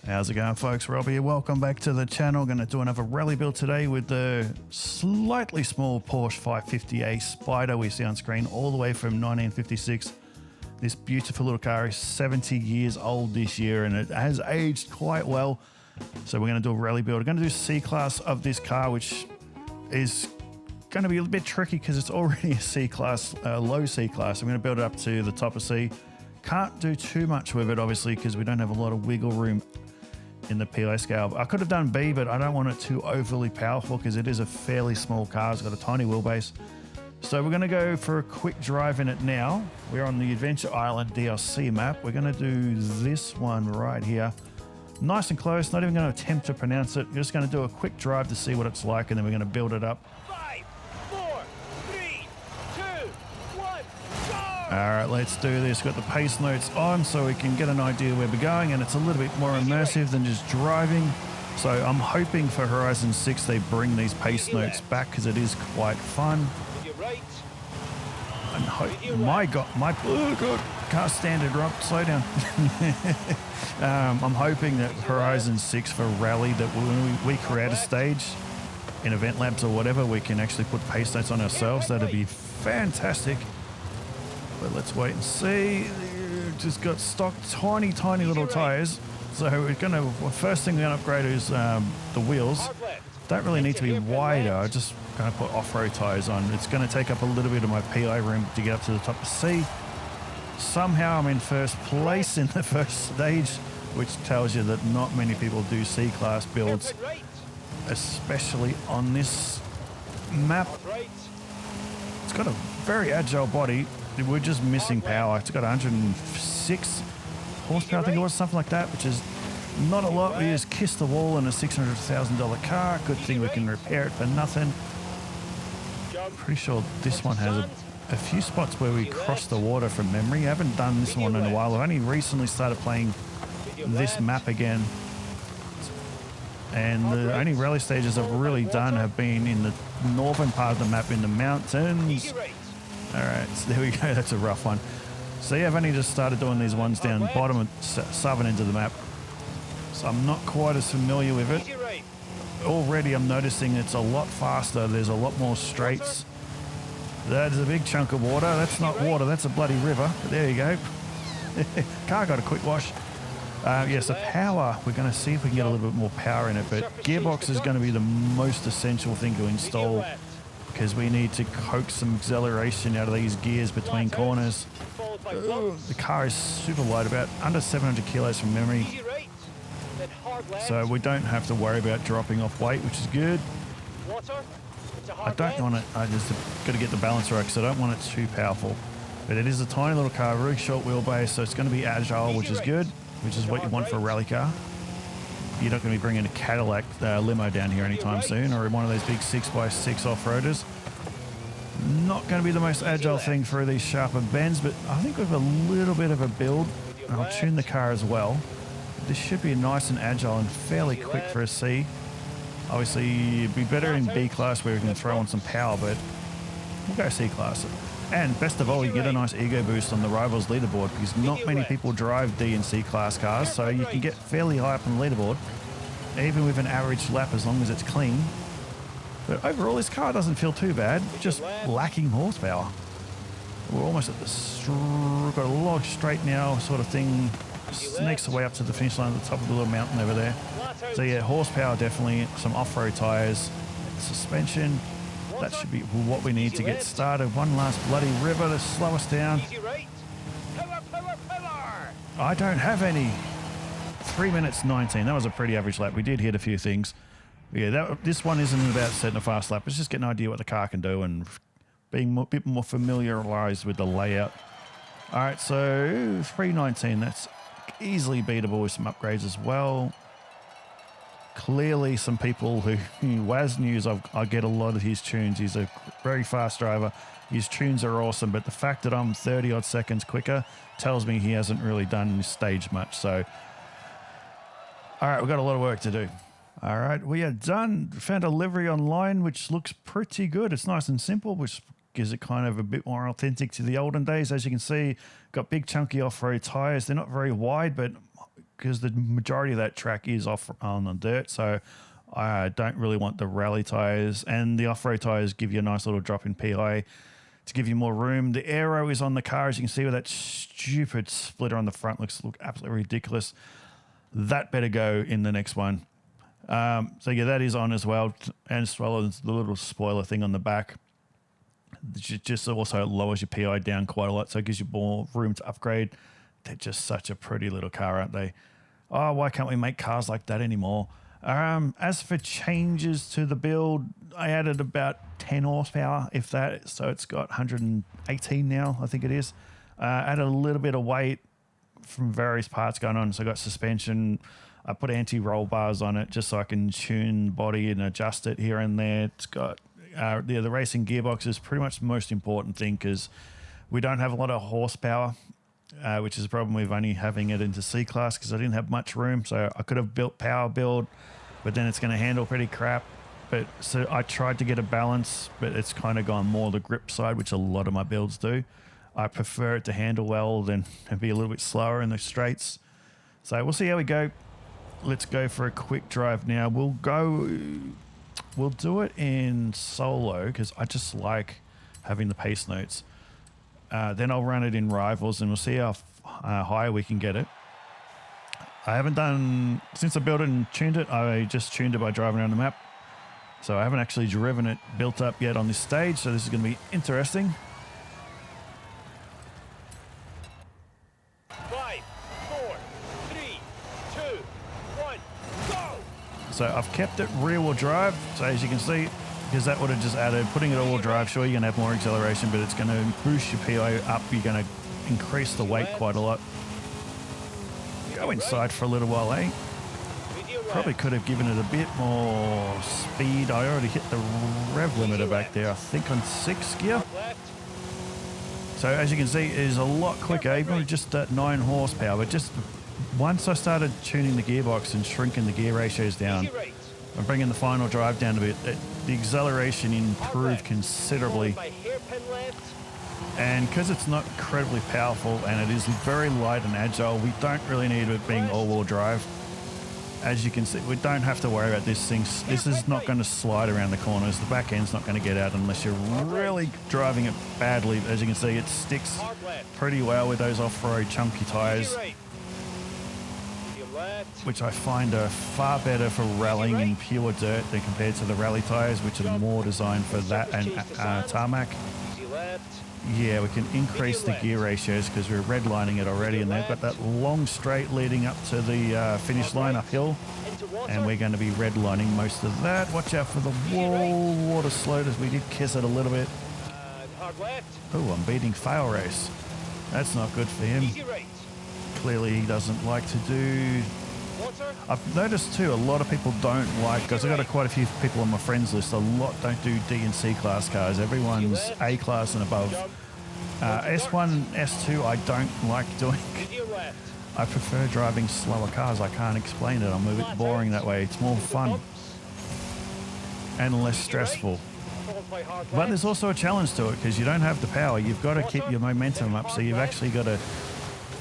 How's it going, folks? Rob here. Welcome back to the channel. Going to do another rally build today with the slightly small Porsche 550A Spider we see on screen, all the way from 1956. This beautiful little car is 70 years old this year, and it has aged quite well. So we're going to do a rally build. We're going to do C-Class of this car, which is going to be a bit tricky because it's already a C-Class, low C-Class. I'm going to build it up to the top of C. Can't do too much with it, obviously, because we don't have a lot of wiggle room in the PI scale. I could have done B, but I don't want it too overly powerful because it is a fairly small car. It's got a tiny wheelbase. So we're going to go for a quick drive in it now. We're on the Adventure Island DLC map. We're going to do this one right here. Nice and close, not even going to attempt to pronounce it. We're just going to do a quick drive to see what it's like, and then we're going to build it up. 5, 4, 3, 2, 1, go! All right, let's do this. Got the pace notes on so we can get an idea where we're going, and it's a little bit more immersive than just driving. So I'm hoping for Horizon 6 they bring these pace notes back because it is quite fun. Right. And my God, can't stand it, Rob, slow down. I'm hoping that Horizon 6 for Rally, that when we create a stage in Event Labs or whatever, we can actually put pace notes on ourselves. That'd be fantastic. But let's wait and see. Just got stock tiny little tires. So we're gonna, first thing we're gonna upgrade is the wheels. Don't really need to be wider. I just gonna put off-road tires on. It's gonna take up a little bit of my PI room to get up to the top of C. Somehow I'm in first place in the first stage, which tells you that not many people do C-Class builds, especially on this map. It's got a very agile body. We're just missing power. It's got 106 horsepower, I think it was, something like that, which is not a lot. We just kissed the wall in a $600,000 car. Good thing we can repair it for nothing. Pretty sure this one has a few spots where we cross the water from memory. I haven't done this one in a while. I've only recently started playing this map again. And the only rally stages I've really done have been in the northern part of the map in the mountains. All right, so there we go. That's a rough one. So yeah, I've only just started doing these ones down the bottom and southern end of the map. So I'm not quite as familiar with it. Already I'm noticing it's a lot faster. There's a lot more straights. That is a big chunk of water. That's not water, that's a bloody river. But there you go. Car got a quick wash. Yes, the power, we're going to see if we can get a little bit more power in it, but gearbox is going to be the most essential thing to install because we need to coax some acceleration out of these gears between corners. The car is super light, about under 700 kilos from memory. So we don't have to worry about dropping off weight, which is good. I don't want it, I just got to get the balance right because I don't want it too powerful. But it is a tiny little car, really short wheelbase, so it's going to be agile, which is good, which is what you want for a rally car. You're not going to be bringing a Cadillac limo down here anytime soon, or one of those big 6x6 off-roaders. Not going to be the most agile thing for these sharper bends, but I think with a little bit of a build, and I'll tune the car as well. This should be nice and agile and fairly quick for a C. Obviously, it'd be better in B class where we can throw on some power, but we'll go C class. And best of all, you get a nice ego boost on the Rivals leaderboard because not many people drive D and C class cars, so you can get fairly high up on the leaderboard, even with an average lap as long as it's clean. But overall, this car doesn't feel too bad, just lacking horsepower. We're almost at the got a log straight now sort of thing. Sneaks away up to the finish line at the top of the little mountain over there. So yeah, horsepower definitely, some off-road tires, suspension. That should be what we need to get started. One last bloody river to slow us down. I don't have any. 3 minutes 19. That was a pretty average lap. We did hit a few things. Yeah, this one isn't about setting a fast lap. It's just getting an idea what the car can do and being a bit more familiarized with the layout. All right, so 319. That's easily beatable with some upgrades as well. Clearly some people who Waz News, I get a lot of his tunes. He's a very fast driver. His tunes are awesome, but the fact that I'm 30 odd seconds quicker tells me he hasn't really done this stage much. So all right, we've got a lot of work to do. All right, we are done. Found a livery online which looks pretty good. It's nice and simple, which gives it kind of a bit more authentic to the olden days. As you can see, got big chunky off-road tires. They're not very wide, but because the majority of that track is off on the dirt. So I don't really want the rally tires, and the off-road tires give you a nice little drop in PI to give you more room. The aero is on the car, as you can see, with that stupid splitter on the front. Look absolutely ridiculous. That better go in the next one. So yeah, that is on as well, and as well as the little spoiler thing on the back. Just also lowers your PI down quite a lot, so it gives you more room to upgrade. They're just such a pretty little car, aren't they? Oh, why can't we make cars like that anymore? As for changes to the build, I added about 10 horsepower, if that, so it's got 118 now, I think it is. Added a little bit of weight from various parts going on. So I got suspension. I put anti-roll bars on it just so I can tune the body and adjust it here and there. It's got the racing gearbox is pretty much the most important thing because we don't have a lot of horsepower, which is a problem with only having it into C-Class because I didn't have much room. So I could have built power build, but then it's going to handle pretty crap. But so I tried to get a balance, but it's kind of gone more the grip side, which a lot of my builds do. I prefer it to handle well than be a little bit slower in the straights. So we'll see how we go. Let's go for a quick drive now. We'll do it in solo because I just like having the pace notes. Then I'll run it in rivals and we'll see how high we can get it. I haven't done, since I built it and tuned it, I just tuned it by driving around the map. So I haven't actually driven it built up yet on this stage. So this is going to be interesting. 5, 4, 3, 2, 1, go! So I've kept it rear wheel drive. So as you can see, because that would have just added, putting it all wheel drive, sure, you're going to have more acceleration, but it's going to boost your PI up. You're going to increase the weight quite a lot. Go inside for a little while, eh? Probably could have given it a bit more speed. I already hit the rev limiter back there, I think on 6th gear. So as you can see, it is a lot quicker, even with just that 9 horsepower. But just once I started tuning the gearbox and shrinking the gear ratios down, and bringing the final drive down a bit, the acceleration improved considerably. And because it's not incredibly powerful and it is very light and agile, we don't really need it being all-wheel drive. As you can see, we don't have to worry about this thing. This is not going to slide around the corners. The back end's not going to get out unless you're really driving it badly. As you can see, it sticks pretty well with those off-road chunky tires, which I find are far better for rallying in pure dirt than compared to the rally tires, which are more designed for that and tarmac. Yeah, we can increase the gear ratios because we're redlining it already, and they've got that long straight leading up to the finish line uphill, and we're going to be redlining most of that. Watch out for the wall. Water slowed as we did kiss it a little bit. Oh, I'm beating fail race. That's not good for him. Clearly he doesn't like to do... I've noticed too, a lot of people don't like, because I've got quite a few people on my friends list, a lot don't do D and C class cars. Everyone's A class and above. S1, S2 I don't like doing. I prefer driving slower cars. I can't explain it. I'm a bit boring that way. It's more fun and less stressful. But there's also a challenge to it because you don't have the power. You've got to keep your momentum up, so you've actually got to,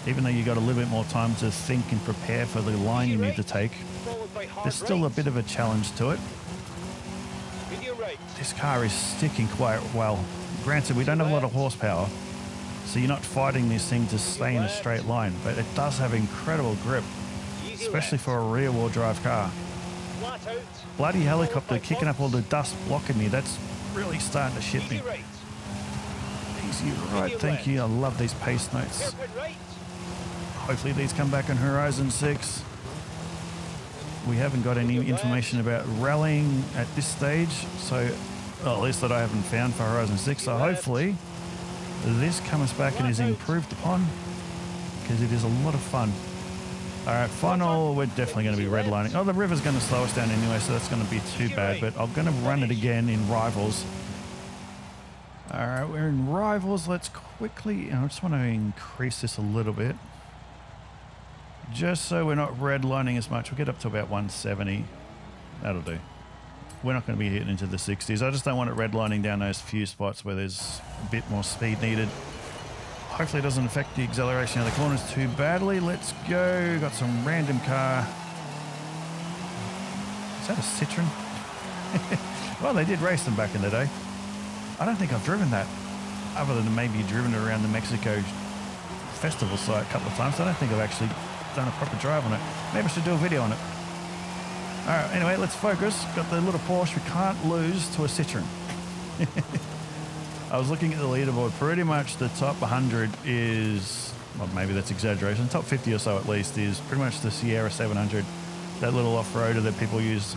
even though you've got a little bit more time to think and prepare for the line you need to take, there's still a bit of a challenge to it. This car is sticking quite well. Granted, we don't have a lot of horsepower, so you're not fighting this thing to stay in a straight line, but it does have incredible grip, especially for a rear-wheel drive car. Bloody helicopter kicking up all the dust blocking me. That's really starting to shit me. Easy right, thank you. I love these pace notes. Hopefully these come back on Horizon 6. We haven't got any information about rallying at this stage, so well, at least that I haven't found for Horizon 6. So hopefully this comes back and is improved upon, because it is a lot of fun. All right, final, we're definitely going to be redlining. Oh, the river's going to slow us down anyway, so that's going to be too bad, but I'm going to run it again in Rivals. All right, we're in Rivals. Let's quickly, I just want to increase this a little bit, just so we're not redlining as much. We'll get up to about 170. That'll do. We're not going to be hitting into the 60s. I just don't want it redlining down those few spots where there's a bit more speed needed. Hopefully it doesn't affect the acceleration of the corners too badly. Let's go. Got some random car. Is that a Citroen? Well, they did race them back in the day. I don't think I've driven that, other than maybe driven around the Mexico festival site a couple of times. I don't think I've actually done a proper drive on it. Maybe I should do a video on it. All right, anyway, let's focus. Got the little Porsche. We can't lose to a Citroen. I was looking at the leaderboard. Pretty much the top 100 is, well, maybe that's exaggeration, top 50 or so at least is pretty much the Sierra 700, that little off-roader that people use.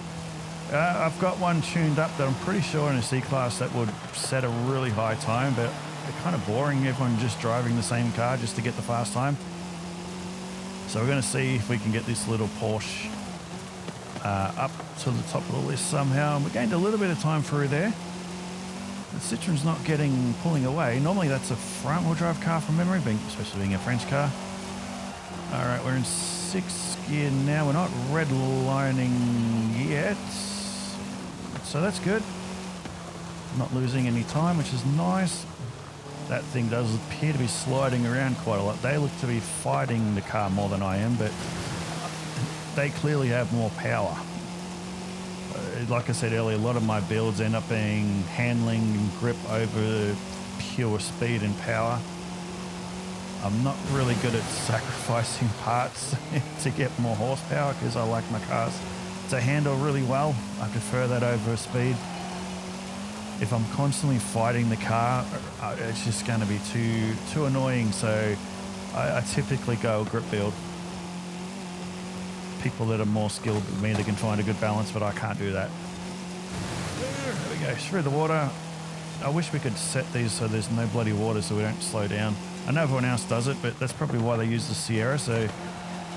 I've got one tuned up that I'm pretty sure in a C-Class that would set a really high time, but they're kind of boring, everyone just driving the same car just to get the fast time. So we're going to see if we can get this little Porsche up to the top of the list somehow. We gained a little bit of time through there. The Citroen's not pulling away. Normally that's a front-wheel drive car from memory, especially being a French car. All right, we're in 6th gear now. We're not redlining yet, so that's good. Not losing any time, which is nice. That thing does appear to be sliding around quite a lot. They look to be fighting the car more than I am, but they clearly have more power. Like I said earlier, a lot of my builds end up being handling and grip over pure speed and power. I'm not really good at sacrificing parts to get more horsepower because I like my cars to handle really well. I prefer that over speed. If I'm constantly fighting the car, it's just going to be too annoying. So I typically go grip build. People that are more skilled than me, they can find a good balance, but I can't do that. There we go, through the water. I wish we could set these so there's no bloody water so we don't slow down. I know everyone else does it, but that's probably why they use the Sierra. So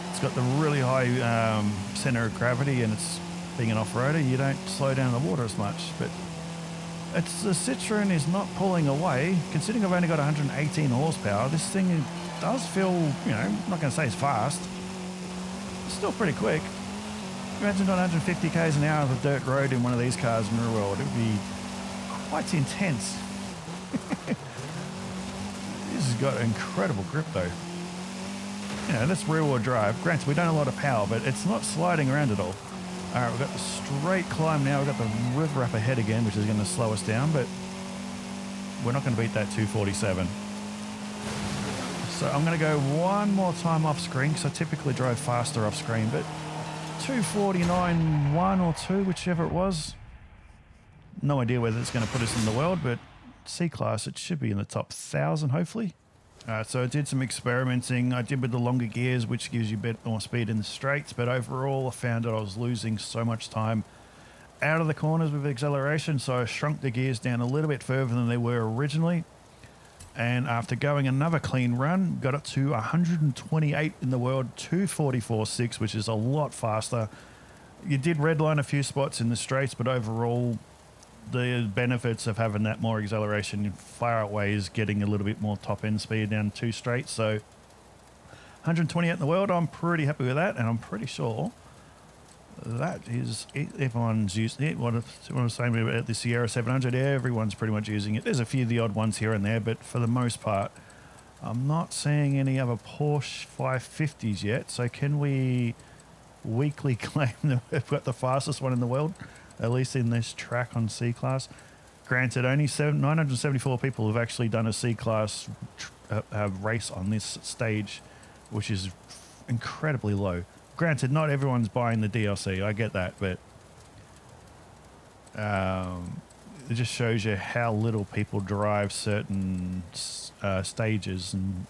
it's got the really high center of gravity, and it's being an off-roader, you don't slow down the water as much. But the Citroen is not pulling away. Considering I've only got 118 horsepower, this thing does feel, I'm not going to say it's fast. It's still pretty quick. Imagine doing 150 k's an hour on a dirt road in one of these cars in the real world. It would be quite intense. This has got incredible grip though. That's rear-wheel drive. Granted, we don't have a lot of power, but it's not sliding around at all. All right, we've got the straight climb now. We've got the river up ahead again, which is going to slow us down, but we're not going to beat that 247. So I'm going to go one more time off screen because I typically drive faster off screen, but 249, 1 or 2, whichever it was. No idea whether it's going to put us in the world, but C-Class, it should be in the top 1,000, hopefully. So I did some experimenting. I did with the longer gears, which gives you a bit more speed in the straights, but overall I found that I was losing so much time out of the corners with acceleration, so I shrunk the gears down a little bit further than they were originally. And after going another clean run, got it to 128 in the world, 244.6, which is a lot faster. You did redline a few spots in the straights, but overall, the benefits of having that more acceleration far outweighs getting a little bit more top end speed down 2 straights. So 128 in the world, I'm pretty happy with that, and I'm pretty sure that is it. Everyone's using it. What I was saying about the Sierra 700, everyone's pretty much using it. There's a few of the odd ones here and there, but for the most part, I'm not seeing any other Porsche 550s yet. So can we weekly claim that we've got the fastest one in the world, at least in this track on C-Class? Granted, only 974 people have actually done a C-Class race on this stage, which is incredibly low. Granted, not everyone's buying the DLC, I get that, but it just shows you how little people drive certain stages and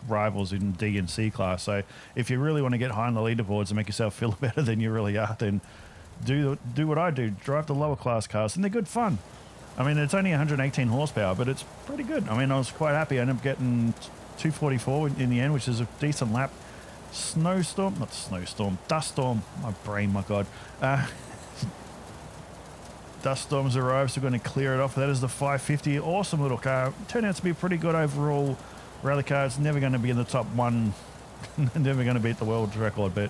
rivals in D and C class. So if you really want to get high on the leaderboards and make yourself feel better than you really are, then do what I do, drive the lower class cars, and they're good fun. I mean, it's only 118 horsepower, but it's pretty good. I mean, I was quite happy. I ended up getting 244 in the end, which is a decent lap. Dust storm, my brain, my God. Dust storms arrived, so we're going to clear it off. That is the 550, awesome little car. Turned out to be pretty good overall rally car. It's never going to be in the top 1, never going to beat the world record, but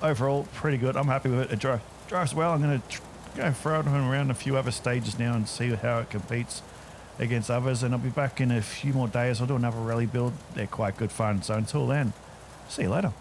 overall, pretty good. I'm happy with it. It drives well. I'm going to go throw it around a few other stages now and see how it competes. against others, and I'll be back in a few more days. I'll do another rally build. They're quite good fun. So until then, see you later.